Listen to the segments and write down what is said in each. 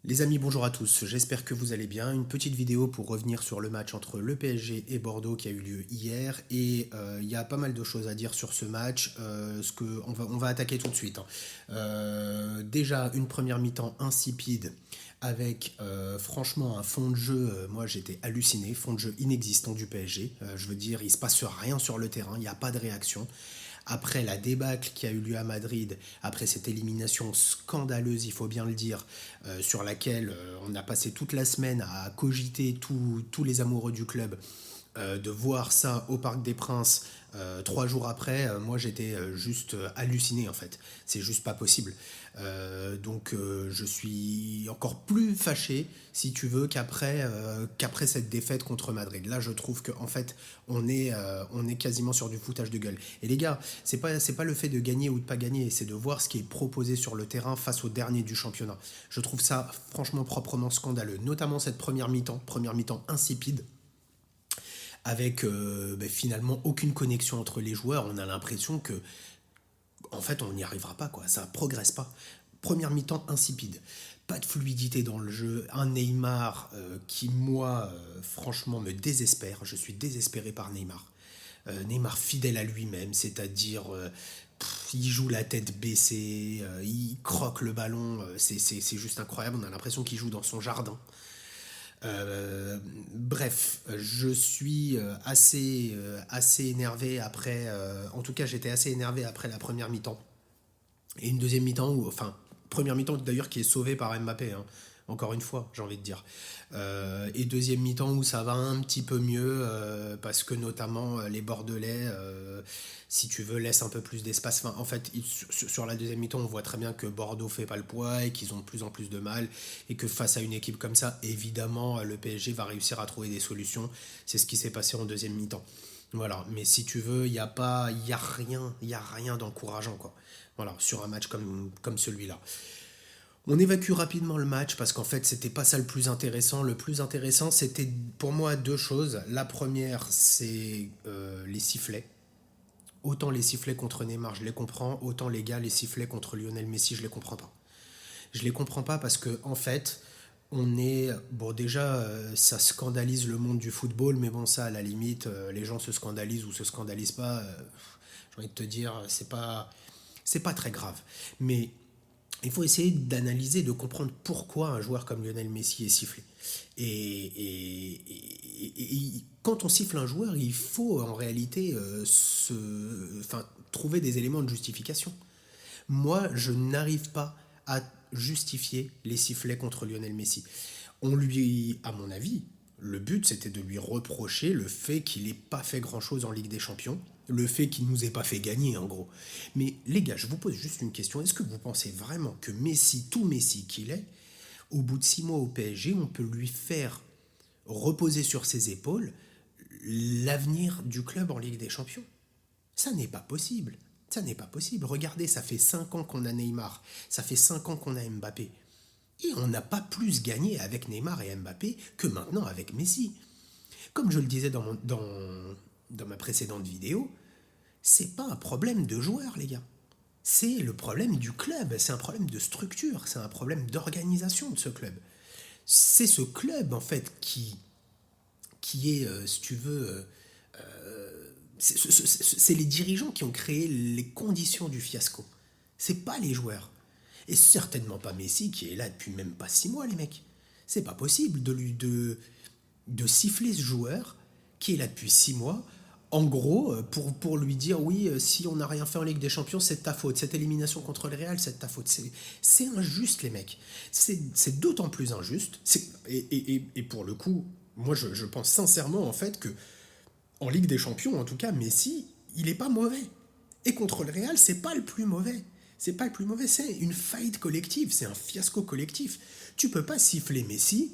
Les amis, bonjour à tous, j'espère que vous allez bien. Une petite vidéo pour revenir sur le match entre le PSG et Bordeaux qui a eu lieu hier. Et il y a pas mal de choses à dire sur ce match, on va attaquer tout de suite, hein. Déjà, une première mi-temps insipide avec franchement un fond de jeu, moi j'étais halluciné, fond de jeu inexistant du PSG. Je veux dire, il se passe rien sur le terrain, il n'y a pas de réaction. Après la débâcle qui a eu lieu à Madrid, après cette élimination scandaleuse, il faut bien le dire, sur laquelle on a passé toute la semaine à cogiter tous les amoureux du club, de voir ça au Parc des Princes 3 jours après, moi j'étais juste halluciné en fait. C'est juste pas possible. Donc je suis encore plus fâché, si tu veux, qu'après cette défaite contre Madrid. Là, je trouve qu'en fait, on est quasiment sur du foutage de gueule. Et les gars, c'est pas le fait de gagner ou de pas gagner, c'est de voir ce qui est proposé sur le terrain face au dernier du championnat. Je trouve ça franchement proprement scandaleux, notamment cette première mi-temps insipide avec finalement aucune connexion entre les joueurs. On a l'impression que, en fait, on n'y arrivera pas, quoi. Ça progresse pas. Première mi-temps insipide. Pas de fluidité dans le jeu. Un Neymar qui, moi, franchement, me désespère. Je suis désespéré par Neymar. Neymar fidèle à lui-même, c'est-à-dire il joue la tête baissée, il croque le ballon, c'est juste incroyable. On a l'impression qu'il joue dans son jardin. Bref, je suis assez énervé après. En tout cas, j'étais assez énervé après la première mi-temps. Et une deuxième mi-temps, enfin, première mi-temps d'ailleurs qui est sauvée par Mbappé, hein. Encore une fois, j'ai envie de dire. Et deuxième mi-temps où ça va un petit peu mieux, parce que notamment les Bordelais, si tu veux, laissent un peu plus d'espace. Enfin, en fait, sur la deuxième mi-temps, on voit très bien que Bordeaux fait pas le poids et qu'ils ont de plus en plus de mal. Et que face à une équipe comme ça, évidemment, le PSG va réussir à trouver des solutions. C'est ce qui s'est passé en deuxième mi-temps. Voilà, mais si tu veux, il y a rien d'encourageant, quoi. Voilà, sur un match comme celui-là. On évacue rapidement le match parce qu'en fait, c'était pas ça le plus intéressant. Le plus intéressant, c'était pour moi deux choses. La première, c'est les sifflets. Autant les sifflets contre Neymar, je les comprends, autant les gars, les sifflets contre Lionel Messi, je les comprends pas. Je les comprends pas parce que en fait, on est bon déjà ça scandalise le monde du football, mais bon ça à la limite les gens se scandalisent ou se scandalisent pas, j'ai envie de te dire c'est pas très grave. Mais il faut essayer d'analyser, de comprendre pourquoi un joueur comme Lionel Messi est sifflé. Et quand on siffle un joueur, il faut en réalité trouver des éléments de justification. Moi, je n'arrive pas à justifier les sifflets contre Lionel Messi. À mon avis, le but c'était de lui reprocher le fait qu'il n'ait pas fait grand-chose en Ligue des Champions, le fait qu'il nous ait pas fait gagner en gros. Mais les gars, je vous pose juste une question. Est-ce que vous pensez vraiment que Messi, tout Messi qu'il est, au bout de 6 mois au PSG, on peut lui faire reposer sur ses épaules l'avenir du club en Ligue des Champions? Ça n'est pas possible. Ça n'est pas possible. Regardez, ça fait 5 ans qu'on a Neymar. Ça fait 5 ans qu'on a Mbappé. Et on n'a pas plus gagné avec Neymar et Mbappé que maintenant avec Messi. Comme je le disais dans ma précédente vidéo, c'est pas un problème de joueur, les gars. C'est le problème du club, c'est un problème de structure, c'est un problème d'organisation de ce club. C'est ce club, en fait, qui est, si tu veux, c'est les dirigeants qui ont créé les conditions du fiasco. C'est pas les joueurs. Et certainement pas Messi qui est là depuis même pas 6 mois, les mecs. C'est pas possible de siffler ce joueur qui est là depuis 6 mois, en gros, pour lui dire oui, si on n'a rien fait en Ligue des Champions, c'est de ta faute. Cette élimination contre le Real, c'est de ta faute. C'est injuste, les mecs. C'est d'autant plus injuste. Et pour le coup, moi, je pense sincèrement, en fait, que en Ligue des Champions, en tout cas, Messi, il est pas mauvais. Et contre le Real, c'est pas le plus mauvais. C'est pas le plus mauvais, c'est une faillite collective, c'est un fiasco collectif. Tu peux pas siffler Messi,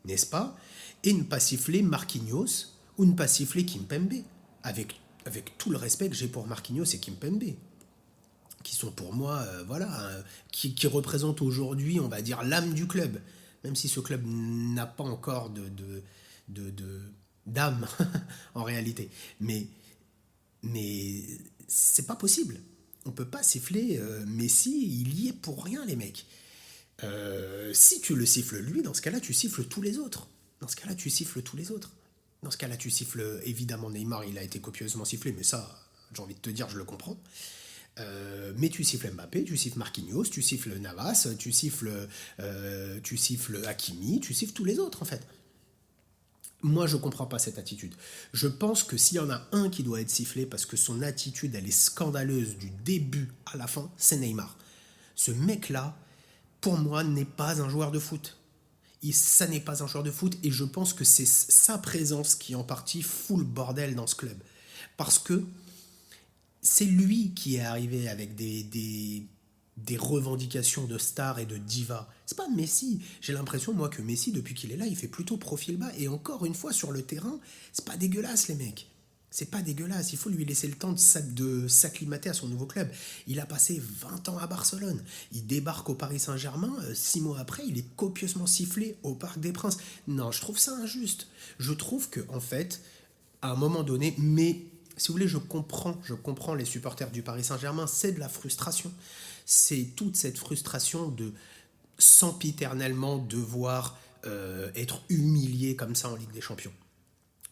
n'est-ce pas, et ne pas siffler Marquinhos ou ne pas siffler Kimpembe. Avec tout le respect que j'ai pour Marquinhos et Kimpembe, qui sont pour moi, voilà, qui représentent aujourd'hui, on va dire, l'âme du club. Même si ce club n'a pas encore de d'âme en réalité. Mais c'est pas possible. On peut pas siffler Messi, il y est pour rien, les mecs. Si tu le siffles lui, dans ce cas-là, tu siffles tous les autres. Dans ce cas-là, tu siffles tous les autres. Dans ce cas-là, tu siffles évidemment Neymar, il a été copieusement sifflé, mais ça, j'ai envie de te dire, je le comprends. Mais tu siffles Mbappé, tu siffles Marquinhos, tu siffles Navas, tu siffles Hakimi, tu siffles tous les autres en fait. Moi, je comprends pas cette attitude. Je pense que s'il y en a un qui doit être sifflé parce que son attitude, elle est scandaleuse du début à la fin, c'est Neymar. Ce mec-là, pour moi, n'est pas un joueur de foot. Ça n'est pas un joueur de foot et je pense que c'est sa présence qui en partie fout le bordel dans ce club. Parce que c'est lui qui est arrivé avec des revendications de star et de diva. C'est pas Messi. J'ai l'impression, moi, que Messi, depuis qu'il est là, il fait plutôt profil bas. Et encore une fois, sur le terrain, c'est pas dégueulasse, les mecs. C'est pas dégueulasse. Il faut lui laisser le temps de s'acclimater à son nouveau club. Il a passé 20 ans à Barcelone. Il débarque au Paris Saint-Germain. 6 mois après, il est copieusement sifflé au Parc des Princes. Non, je trouve ça injuste. Je trouve que, en fait, à un moment donné, mais si vous voulez, je comprends les supporters du Paris Saint-Germain, c'est de la frustration. C'est toute cette frustration de sempiternellement devoir être humilié comme ça en Ligue des Champions.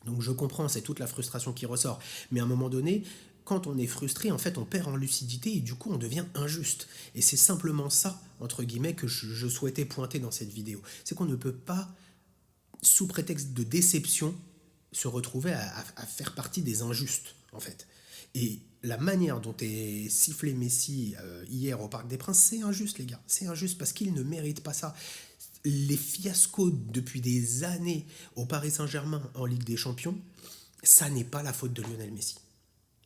Donc je comprends, c'est toute la frustration qui ressort. Mais à un moment donné, quand on est frustré, en fait, on perd en lucidité et du coup, on devient injuste. Et c'est simplement ça, entre guillemets, que je souhaitais pointer dans cette vidéo. C'est qu'on ne peut pas, sous prétexte de déception, se retrouver à faire partie des injustes, en fait. Et la manière dont est sifflé Messi hier au Parc des Princes, c'est injuste, les gars. C'est injuste parce qu'il ne mérite pas ça. Les fiascos depuis des années au Paris Saint-Germain en Ligue des Champions, ça n'est pas la faute de Lionel Messi.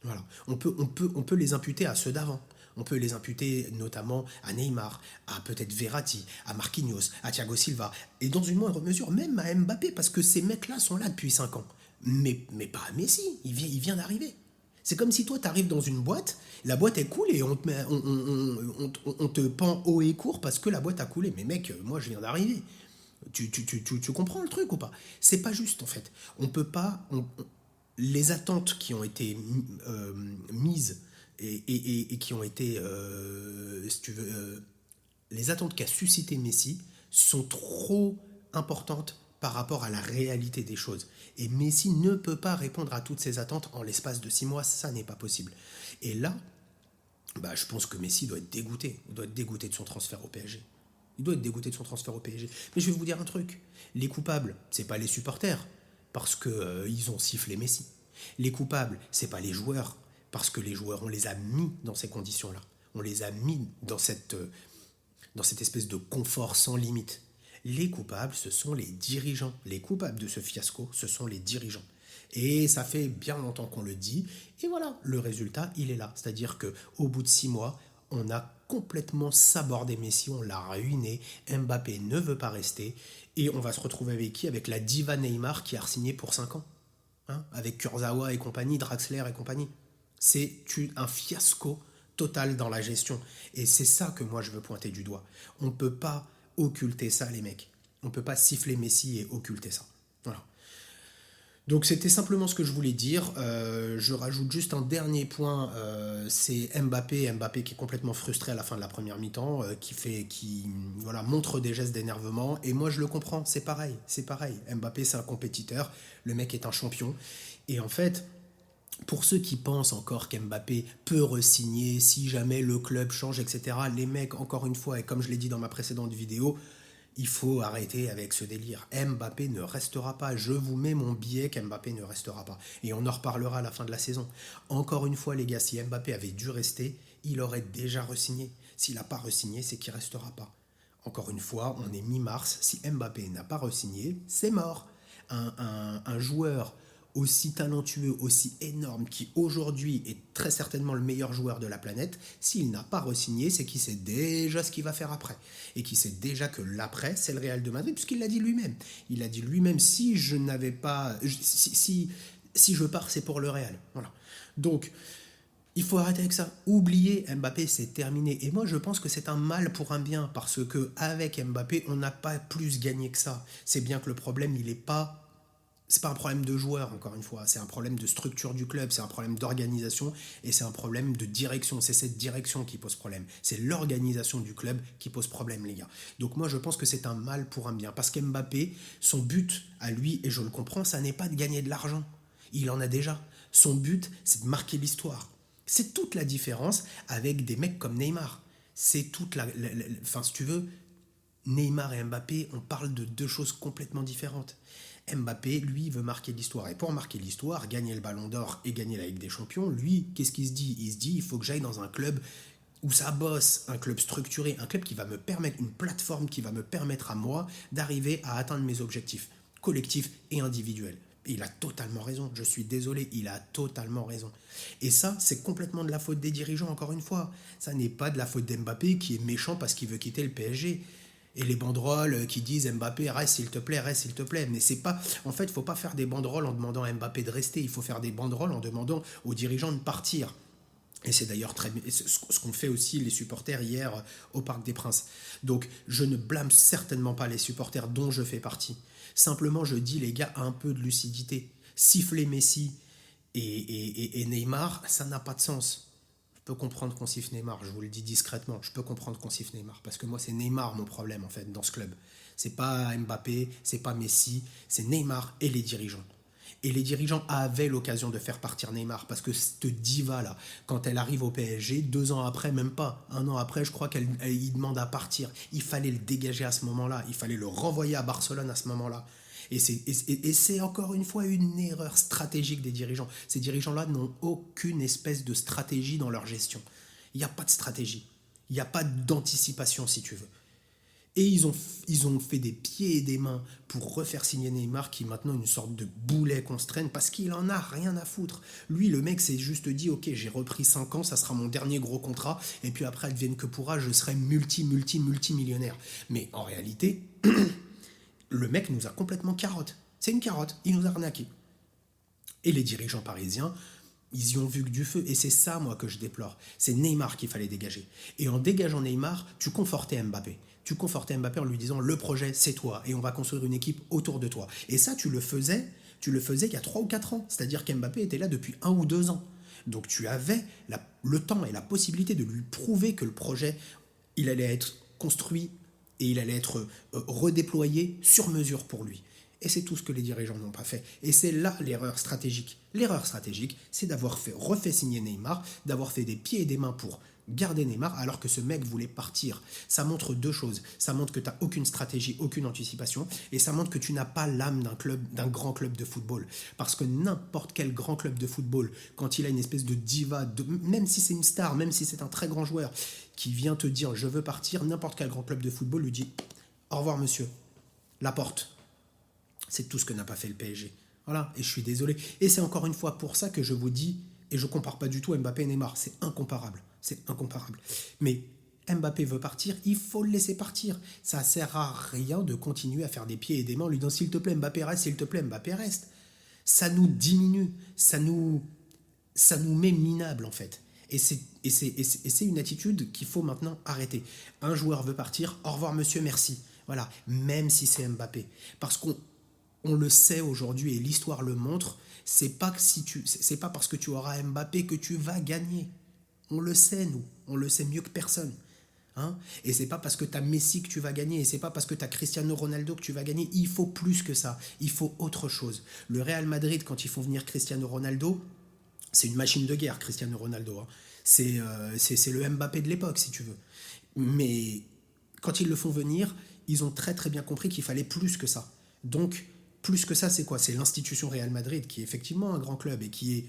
Voilà. On peut les imputer à ceux d'avant. On peut les imputer notamment à Neymar, à peut-être Verratti, à Marquinhos, à Thiago Silva, et dans une moindre mesure même à Mbappé, parce que ces mecs-là sont là depuis 5 ans. Mais pas à Messi, il vient d'arriver. C'est comme si toi, tu arrives dans une boîte, la boîte est cool et on te pend haut et court parce que la boîte a coulé. Mais mec, moi, je viens d'arriver. Tu comprends le truc ou pas? C'est pas juste, en fait. On peut pas... les attentes qui ont été mises et qui ont été, si tu veux, les attentes qu'a suscité Messi sont trop importantes par rapport à la réalité des choses. Et Messi ne peut pas répondre à toutes ces attentes en l'espace de 6 mois, ça n'est pas possible. Et là, bah, je pense que Messi doit être dégoûté. Il doit être dégoûté de son transfert au PSG. Il doit être dégoûté de son transfert au PSG. Mais je vais vous dire un truc. Les coupables, c'est pas les supporters, parce que ils ont sifflé Messi. Les coupables, c'est pas les joueurs, parce que les joueurs, on les a mis dans ces conditions-là. On les a mis dans cette espèce de confort sans limite. Les coupables, ce sont les dirigeants. Les coupables de ce fiasco, ce sont les dirigeants. Et ça fait bien longtemps qu'on le dit. Et voilà, le résultat, il est là. C'est-à-dire qu'au bout de 6 mois, on a complètement sabordé Messi, on l'a ruiné. Mbappé ne veut pas rester. Et on va se retrouver avec qui? Avec la diva Neymar qui a signé pour 5 ans. Hein, avec Kurzawa et compagnie, Draxler et compagnie. C'est un fiasco total dans la gestion. Et c'est ça que moi je veux pointer du doigt. On ne peut pas occulter ça, les mecs. On ne peut pas siffler Messi et occulter ça. Voilà. Donc c'était simplement ce que je voulais dire. Je rajoute juste un dernier point, c'est Mbappé qui est complètement frustré à la fin de la première mi-temps, qui voilà, montre des gestes d'énervement. Et moi je le comprends, c'est pareil, c'est pareil. Mbappé c'est un compétiteur, le mec est un champion. Et en fait, pour ceux qui pensent encore qu'Mbappé peut re-signer si jamais le club change, etc., les mecs, encore une fois, et comme je l'ai dit dans ma précédente vidéo, il faut arrêter avec ce délire. Mbappé ne restera pas. Je vous mets mon billet qu'Mbappé ne restera pas. Et on en reparlera à la fin de la saison. Encore une fois, les gars, si Mbappé avait dû rester, il aurait déjà re-signé. S'il n'a pas re-signé, c'est qu'il ne restera pas. Encore une fois, on est mi-mars. Si Mbappé n'a pas re-signé, c'est mort. Un joueur aussi talentueux, aussi énorme, qui aujourd'hui est très certainement le meilleur joueur de la planète, s'il n'a pas re-signé, c'est qu'il sait déjà ce qu'il va faire après. Et qu'il sait déjà que l'après, c'est le Real de Madrid, puisqu'il l'a dit lui-même. Il a dit lui-même, si je n'avais pas... Si je pars, c'est pour le Real. Voilà. Donc, il faut arrêter avec ça. Oubliez Mbappé, c'est terminé. Et moi, je pense que c'est un mal pour un bien, parce que avec Mbappé, on n'a pas plus gagné que ça. C'est bien que le problème, il n'est pas c'est pas un problème de joueur, encore une fois, c'est un problème de structure du club, c'est un problème d'organisation et c'est un problème de direction. C'est cette direction qui pose problème. C'est l'organisation du club qui pose problème, les gars. Donc moi, je pense que c'est un mal pour un bien. Parce qu'Mbappé, son but à lui, et je le comprends, ça n'est pas de gagner de l'argent. Il en a déjà. Son but, c'est de marquer l'histoire. C'est toute la différence avec des mecs comme Neymar. C'est toute enfin, si tu veux, Neymar et Mbappé, on parle de deux choses complètement différentes. Mbappé, lui, veut marquer l'histoire. Et pour marquer l'histoire, gagner le Ballon d'Or et gagner la Ligue des Champions, lui, qu'est-ce qu'il se dit? Il se dit, il faut que j'aille dans un club où ça bosse, un club structuré, un club qui va me permettre, une plateforme qui va me permettre à moi d'arriver à atteindre mes objectifs collectifs et individuels. Et il a totalement raison, je suis désolé, il a totalement raison. Et ça, c'est complètement de la faute des dirigeants, encore une fois. Ça n'est pas de la faute d'Mbappé qui est méchant parce qu'il veut quitter le PSG. Et les banderoles qui disent Mbappé, reste s'il te plaît, reste s'il te plaît. Mais c'est pas. En fait, il ne faut pas faire des banderoles en demandant à Mbappé de rester. Il faut faire des banderoles en demandant aux dirigeants de partir. Et c'est d'ailleurs ce qu'ont fait aussi les supporters hier au Parc des Princes. Donc je ne blâme certainement pas les supporters dont je fais partie. Simplement, je dis, les gars, un peu de lucidité. Siffler Messi et Neymar, ça n'a pas de sens. Je peux comprendre qu'on siffle Neymar, je vous le dis discrètement, je peux comprendre qu'on siffle Neymar, parce que moi c'est Neymar mon problème en fait dans ce club. C'est pas Mbappé, c'est pas Messi, c'est Neymar et les dirigeants. Et les dirigeants avaient l'occasion de faire partir Neymar, parce que cette diva-là, quand elle arrive au PSG, 2 ans après, même pas, 1 an après, je crois qu'il demande à partir. Il fallait le dégager à ce moment-là, il fallait le renvoyer à Barcelone à ce moment-là. Et c'est encore une fois une erreur stratégique des dirigeants. Ces dirigeants-là n'ont aucune espèce de stratégie dans leur gestion. Il n'y a pas de stratégie. Il n'y a pas d'anticipation, si tu veux. Et ils ont fait des pieds et des mains pour refaire signer Neymar, qui est maintenant une sorte de boulet qu'on se traîne, parce qu'il en a rien à foutre. Lui, le mec s'est juste dit, ok, j'ai repris 5 ans, ça sera mon dernier gros contrat, et puis après, advienne que pourra, je serai multimillionnaire. Mais en réalité, le mec nous a complètement carotte. C'est une carotte, il nous a arnaqué. Et les dirigeants parisiens, ils y ont vu que du feu. Et c'est ça, moi, que je déplore. C'est Neymar qu'il fallait dégager. Et en dégageant Neymar, tu confortais Mbappé. Tu confortais Mbappé en lui disant, le projet, c'est toi. Et on va construire une équipe autour de toi. Et ça, tu le faisais il y a 3 ou 4 ans. C'est-à-dire qu'Mbappé était là depuis 1 ou 2 ans. Donc tu avais le temps et la possibilité de lui prouver que le projet, il allait être construit et il allait être redéployé sur mesure pour lui. Et c'est tout ce que les dirigeants n'ont pas fait. Et c'est là l'erreur stratégique. L'erreur stratégique, c'est d'avoir refait signer Neymar, d'avoir fait des pieds et des mains pour garder Neymar alors que ce mec voulait partir. Ça montre deux choses. Ça montre que tu n'as aucune stratégie, aucune anticipation, et ça montre que tu n'as pas l'âme d'un grand club de football. Parce que n'importe quel grand club de football, quand il a une espèce de diva, même si c'est une star, même si c'est un très grand joueur, qui vient te dire je veux partir, n'importe quel grand club de football lui dit au revoir monsieur, la porte. C'est tout ce que n'a pas fait le PSG. Voilà, et je suis désolé. Et c'est encore une fois pour ça que je vous dis, et je ne compare pas du tout Mbappé et Neymar, c'est incomparable. C'est incomparable. Mais Mbappé veut partir, il faut le laisser partir. Ça ne sert à rien de continuer à faire des pieds et des mains en lui disant s'il te plaît Mbappé reste, s'il te plaît Mbappé reste. Ça nous diminue, ça nous met minable en fait. Et c'est une attitude qu'il faut maintenant arrêter. Un joueur veut partir, au revoir monsieur, merci. Voilà, même si c'est Mbappé. Parce qu'on le sait aujourd'hui et l'histoire le montre, c'est pas parce que tu auras Mbappé que tu vas gagner. On le sait, nous. On le sait mieux que personne. Hein, et c'est pas parce que tu as Messi que tu vas gagner, et c'est pas parce que tu as Cristiano Ronaldo que tu vas gagner. Il faut plus que ça. Il faut autre chose. Le Real Madrid, quand ils font venir Cristiano Ronaldo, c'est une machine de guerre, Cristiano Ronaldo. Hein. C'est le Mbappé de l'époque, si tu veux. Mais quand ils le font venir, ils ont très très bien compris qu'il fallait plus que ça. Donc, plus que ça, c'est quoi? C'est l'institution Real Madrid, qui est effectivement un grand club et qui est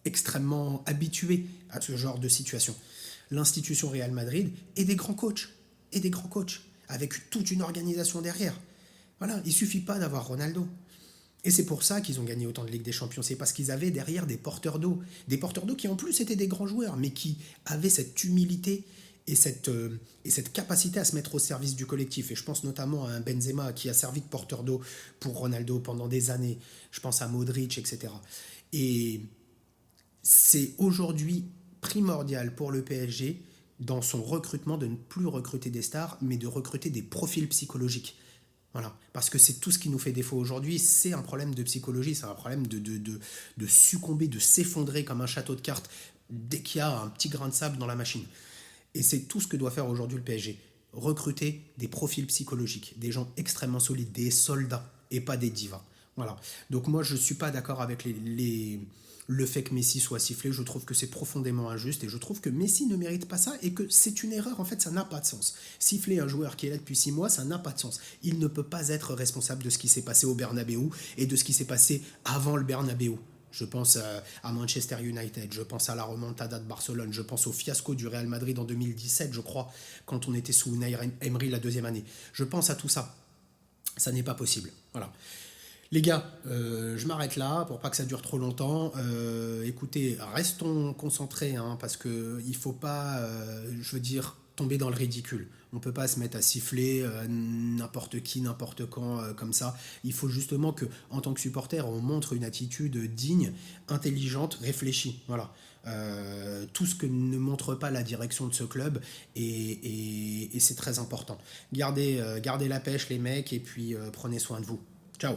extrêmement habitué à ce genre de situation. L'institution Real Madrid et des grands coachs. Et des grands coachs. Avec toute une organisation derrière. Voilà, il ne suffit pas d'avoir Ronaldo. Et c'est pour ça qu'ils ont gagné autant de Ligue des Champions. C'est parce qu'ils avaient derrière des porteurs d'eau. Des porteurs d'eau qui en plus étaient des grands joueurs, mais qui avaient cette humilité et cette capacité à se mettre au service du collectif. Et je pense notamment à un Benzema qui a servi de porteur d'eau pour Ronaldo pendant des années. Je pense à Modric, etc. Et c'est aujourd'hui primordial pour le PSG dans son recrutement de ne plus recruter des stars, mais de recruter des profils psychologiques. Voilà, parce que c'est tout ce qui nous fait défaut aujourd'hui, c'est un problème de psychologie, c'est un problème de succomber, de s'effondrer comme un château de cartes dès qu'il y a un petit grain de sable dans la machine. Et c'est tout ce que doit faire aujourd'hui le PSG. Recruter des profils psychologiques, des gens extrêmement solides, des soldats et pas des divas. Voilà. Donc moi je ne suis pas d'accord avec le fait que Messi soit sifflé. Je trouve que c'est profondément injuste et je trouve que Messi ne mérite pas ça et que c'est une erreur. En fait, ça n'a pas de sens. Siffler un joueur qui est là depuis 6 mois, ça n'a pas de sens. Il ne peut pas être responsable de ce qui s'est passé au Bernabeu et de ce qui s'est passé avant le Bernabeu. Je pense à Manchester United, je pense à la remontada de Barcelone, je pense au fiasco du Real Madrid en 2017, je crois, quand on était sous Unai Emery la deuxième année. Je pense à tout ça. Ça n'est pas possible. Voilà. Les gars, je m'arrête là pour pas que ça dure trop longtemps. Écoutez, restons concentrés, hein, parce que il faut pas, je veux dire, tomber dans le ridicule. On peut pas se mettre à siffler n'importe qui, n'importe quand, comme ça. Il faut justement que, en tant que supporter, on montre une attitude digne, intelligente, réfléchie. Voilà. Tout ce que ne montre pas la direction de ce club et c'est très important. Gardez la pêche les mecs et puis prenez soin de vous. Ciao.